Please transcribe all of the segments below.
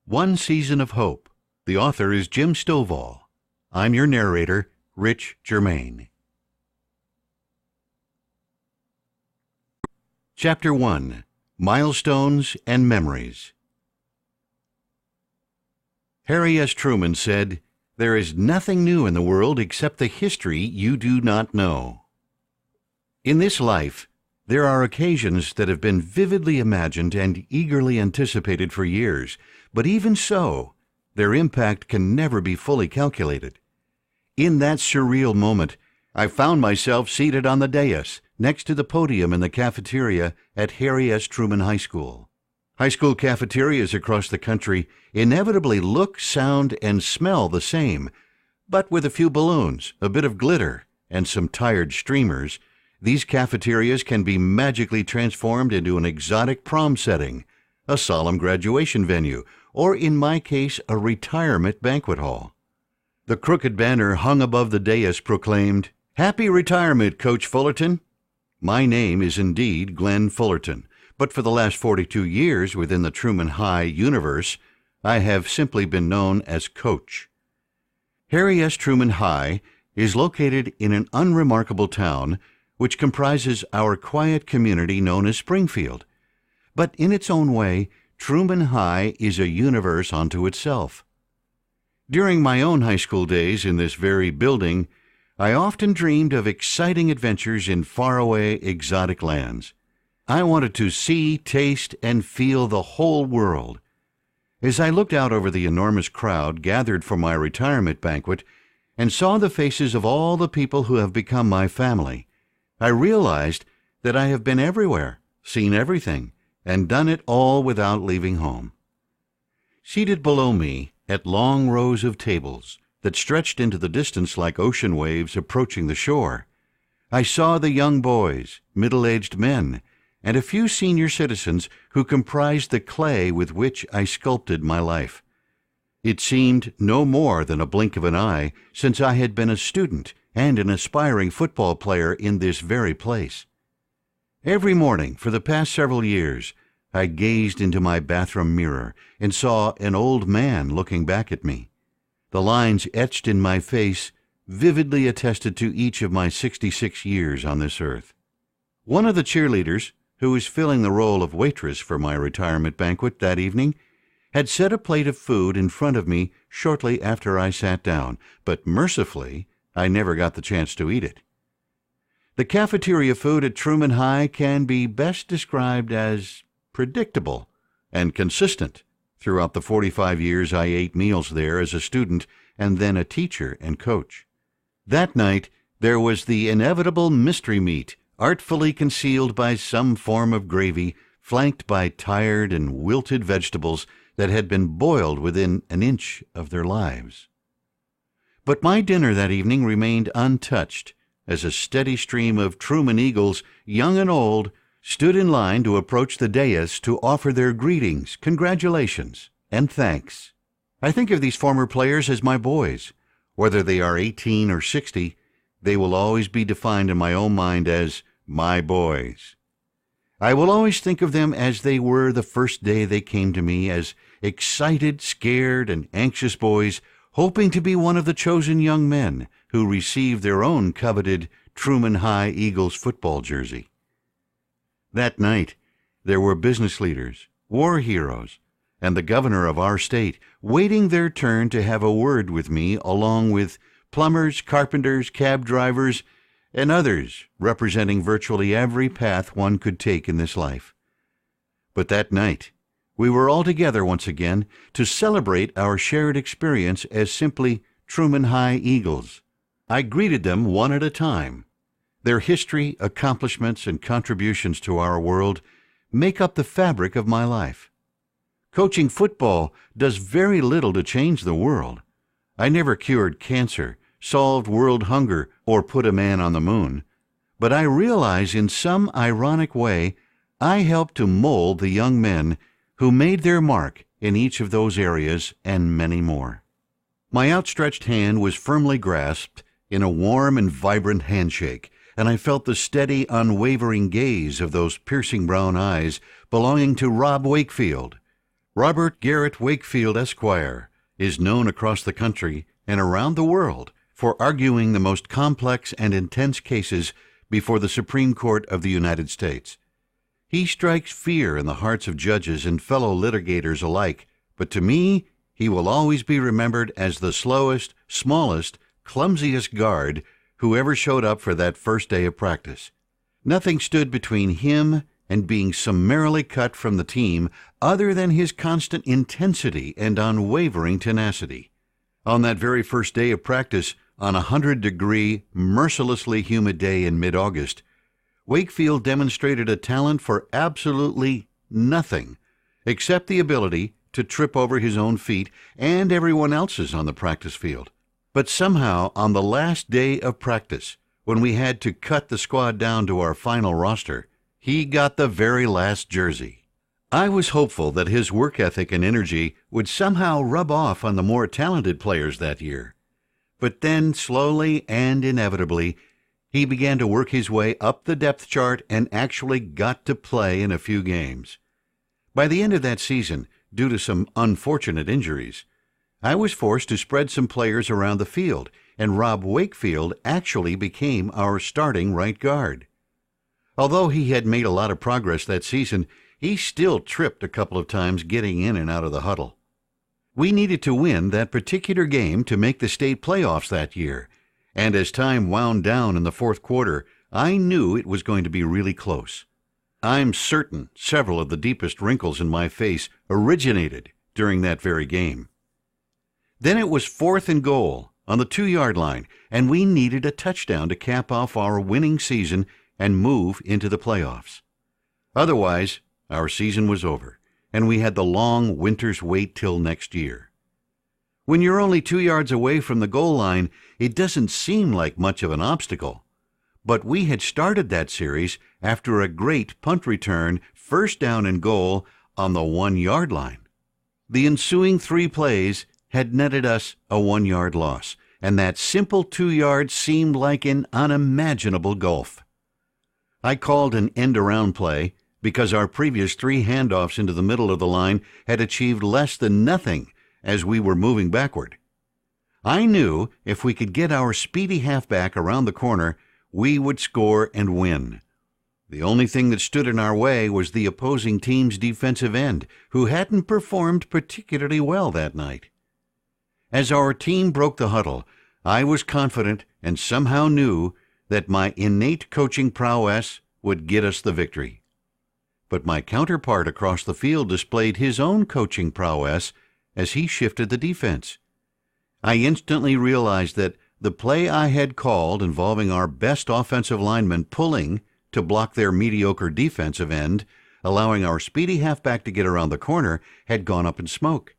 One Season of Hope. The author is Jim Stovall. I'm your narrator, Rich Germain. Chapter 1. Milestones and Memories. Harry S. Truman said, "There is nothing new in the world except the history you do not know." In this life, there are occasions that have been vividly imagined and eagerly anticipated for years, but even so, their impact can never be fully calculated. In that surreal moment, I found myself seated on the dais next to the podium in the cafeteria at Harry S. Truman High School. High school cafeterias across the country inevitably look, sound, and smell the same, but with a few balloons, a bit of glitter, and some tired streamers, these cafeterias can be magically transformed into an exotic prom setting, a solemn graduation venue, or in my case, a retirement banquet hall. The crooked banner hung above the dais proclaimed, "Happy Retirement, Coach Fullerton." My name is indeed Glen Fullerton, but for the last 42 years within the Truman High universe, I have simply been known as Coach. Harry S. Truman High is located in an unremarkable town which comprises our quiet community known as Springfield. But in its own way, Truman High is a universe unto itself. During my own high school days in this very building, I often dreamed of exciting adventures in faraway, exotic lands. I wanted to see, taste, and feel the whole world. As I looked out over the enormous crowd gathered for my retirement banquet and saw the faces of all the people who have become my family, I realized that I have been everywhere, seen everything, and done it all without leaving home. Seated below me at long rows of tables that stretched into the distance like ocean waves approaching the shore, I saw the young boys, middle-aged men, and a few senior citizens who comprised the clay with which I sculpted my life. It seemed no more than a blink of an eye since I had been a student and an aspiring football player in this very place. Every morning for the past several years, I gazed into my bathroom mirror and saw an old man looking back at me. The lines etched in my face vividly attested to each of my 66 years on this earth. One of the cheerleaders, who was filling the role of waitress for my retirement banquet that evening, had set a plate of food in front of me shortly after I sat down, but mercifully, I never got the chance to eat it. The cafeteria food at Truman High can be best described as predictable and consistent throughout the 45 years I ate meals there as a student and then a teacher and coach. That night, there was the inevitable mystery meat, artfully concealed by some form of gravy, flanked by tired and wilted vegetables that had been boiled within an inch of their lives. But my dinner that evening remained untouched, as a steady stream of Truman Eagles, young and old, stood in line to approach the dais to offer their greetings, congratulations, and thanks. I think of these former players as my boys. Whether they are 18 or 60, they will always be defined in my own mind as my boys. I will always think of them as they were the first day they came to me, as excited, scared, and anxious boys, hoping to be one of the chosen young men who received their own coveted Truman High Eagles football jersey. That night, there were business leaders, war heroes, and the governor of our state waiting their turn to have a word with me, along with plumbers, carpenters, cab drivers, and others representing virtually every path one could take in this life. But that night, we were all together once again to celebrate our shared experience as simply Truman High Eagles. I greeted them one at a time. Their history, accomplishments, and contributions to our world make up the fabric of my life. Coaching football does very little to change the world. I never cured cancer, solved world hunger, or put a man on the moon. But I realize in some ironic way I helped to mold the young men who made their mark in each of those areas and many more. My outstretched hand was firmly grasped in a warm and vibrant handshake, and I felt the steady, unwavering gaze of those piercing brown eyes belonging to Rob Wakefield. Robert Garrett Wakefield, Esquire, is known across the country and around the world for arguing the most complex and intense cases before the Supreme Court of the United States. He strikes fear in the hearts of judges and fellow litigators alike, but to me, he will always be remembered as the slowest, smallest, clumsiest guard who ever showed up for that first day of practice. Nothing stood between him and being summarily cut from the team other than his constant intensity and unwavering tenacity. On that very first day of practice, on a 100-degree, mercilessly humid day in mid-August, Wakefield demonstrated a talent for absolutely nothing except the ability to trip over his own feet and everyone else's on the practice field. But somehow, on the last day of practice, when we had to cut the squad down to our final roster, he got the very last jersey. I was hopeful that his work ethic and energy would somehow rub off on the more talented players that year. But then, slowly and inevitably, he began to work his way up the depth chart and actually got to play in a few games. By the end of that season, due to some unfortunate injuries, I was forced to spread some players around the field, and Rob Wakefield actually became our starting right guard. Although he had made a lot of progress that season, he still tripped a couple of times getting in and out of the huddle. We needed to win that particular game to make the state playoffs that year, and as time wound down in the fourth quarter, I knew it was going to be really close. I'm certain several of the deepest wrinkles in my face originated during that very game. Then it was 4th and goal on the 2-yard line, and we needed a touchdown to cap off our winning season and move into the playoffs. Otherwise, our season was over, and we had the long winter's wait till next year. When you're only 2 yards away from the goal line, it doesn't seem like much of an obstacle. But we had started that series after a great punt return, 1st down and goal on the 1-yard line. The ensuing 3 plays had netted us a 1-yard loss, and that simple 2 yards seemed like an unimaginable gulf. I called an end-around play because our previous 3 handoffs into the middle of the line had achieved less than nothing as we were moving backward. I knew if we could get our speedy halfback around the corner, we would score and win. The only thing that stood in our way was the opposing team's defensive end, who hadn't performed particularly well that night. As our team broke the huddle, I was confident and somehow knew that my innate coaching prowess would get us the victory. But my counterpart across the field displayed his own coaching prowess as he shifted the defense. I instantly realized that the play I had called involving our best offensive linemen pulling to block their mediocre defensive end, allowing our speedy halfback to get around the corner, had gone up in smoke.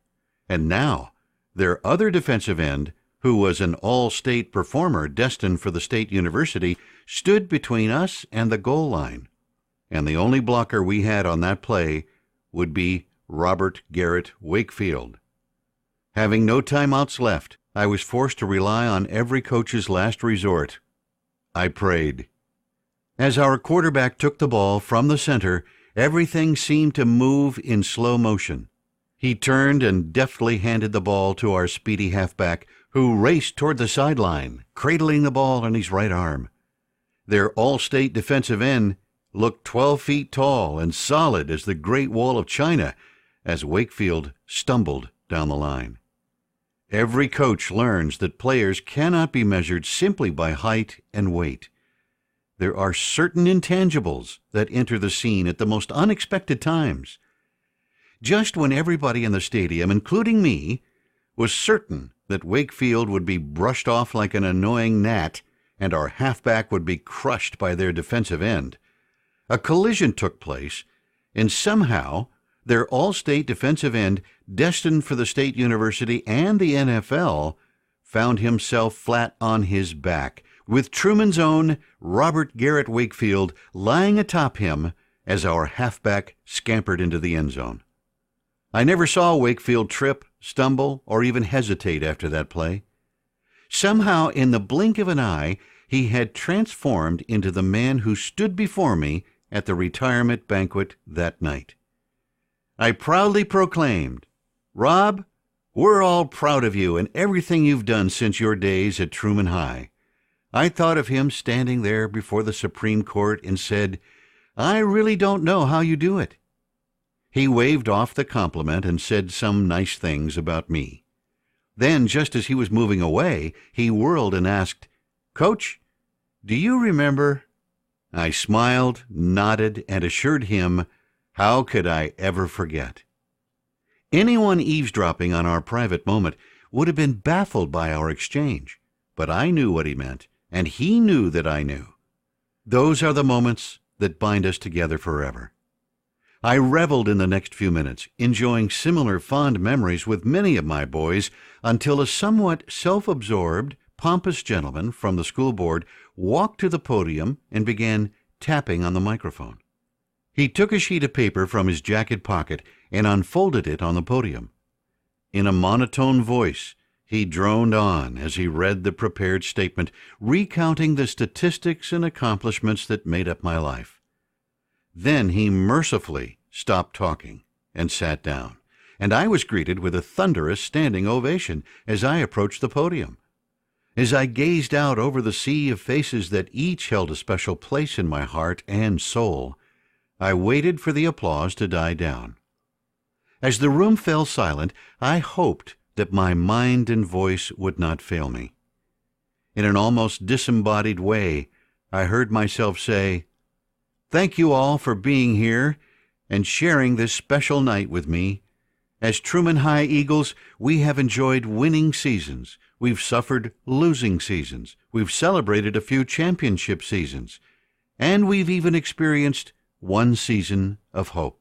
And now, their other defensive end, who was an all-state performer destined for the state university, stood between us and the goal line. And the only blocker we had on that play would be Robert Garrett Wakefield. Having no timeouts left, I was forced to rely on every coach's last resort. I prayed. As our quarterback took the ball from the center, everything seemed to move in slow motion. He turned and deftly handed the ball to our speedy halfback, who raced toward the sideline, cradling the ball in his right arm. Their all-state defensive end looked 12 feet tall and solid as the Great Wall of China as Wakefield stumbled down the line. Every coach learns that players cannot be measured simply by height and weight. There are certain intangibles that enter the scene at the most unexpected times. Just when everybody in the stadium, including me, was certain that Wakefield would be brushed off like an annoying gnat and our halfback would be crushed by their defensive end, a collision took place, and somehow their all-state defensive end, destined for the state university and the NFL, found himself flat on his back, with Truman's own Robert Garrett Wakefield lying atop him as our halfback scampered into the end zone. I never saw Wakefield trip, stumble, or even hesitate after that play. Somehow, in the blink of an eye, he had transformed into the man who stood before me at the retirement banquet that night. I proudly proclaimed, "Rob, we're all proud of you and everything you've done since your days at Truman High." I thought of him standing there before the Supreme Court and said, "I really don't know how you do it." He waved off the compliment and said some nice things about me. Then, just as he was moving away, he whirled and asked, "Coach, do you remember?" I smiled, nodded, and assured him, how could I ever forget? Anyone eavesdropping on our private moment would have been baffled by our exchange, but I knew what he meant, and he knew that I knew. Those are the moments that bind us together forever. I reveled in the next few minutes, enjoying similar fond memories with many of my boys, until a somewhat self-absorbed, pompous gentleman from the school board walked to the podium and began tapping on the microphone. He took a sheet of paper from his jacket pocket and unfolded it on the podium. In a monotone voice, he droned on as he read the prepared statement, recounting the statistics and accomplishments that made up my life. Then he mercifully stopped talking and sat down, and I was greeted with a thunderous standing ovation as I approached the podium. As I gazed out over the sea of faces that each held a special place in my heart and soul, I waited for the applause to die down. As the room fell silent, I hoped that my mind and voice would not fail me. In an almost disembodied way, I heard myself say, "Thank you all for being here and sharing this special night with me. As Truman High Eagles, we have enjoyed winning seasons. We've suffered losing seasons. We've celebrated a few championship seasons. And we've even experienced one season of hope.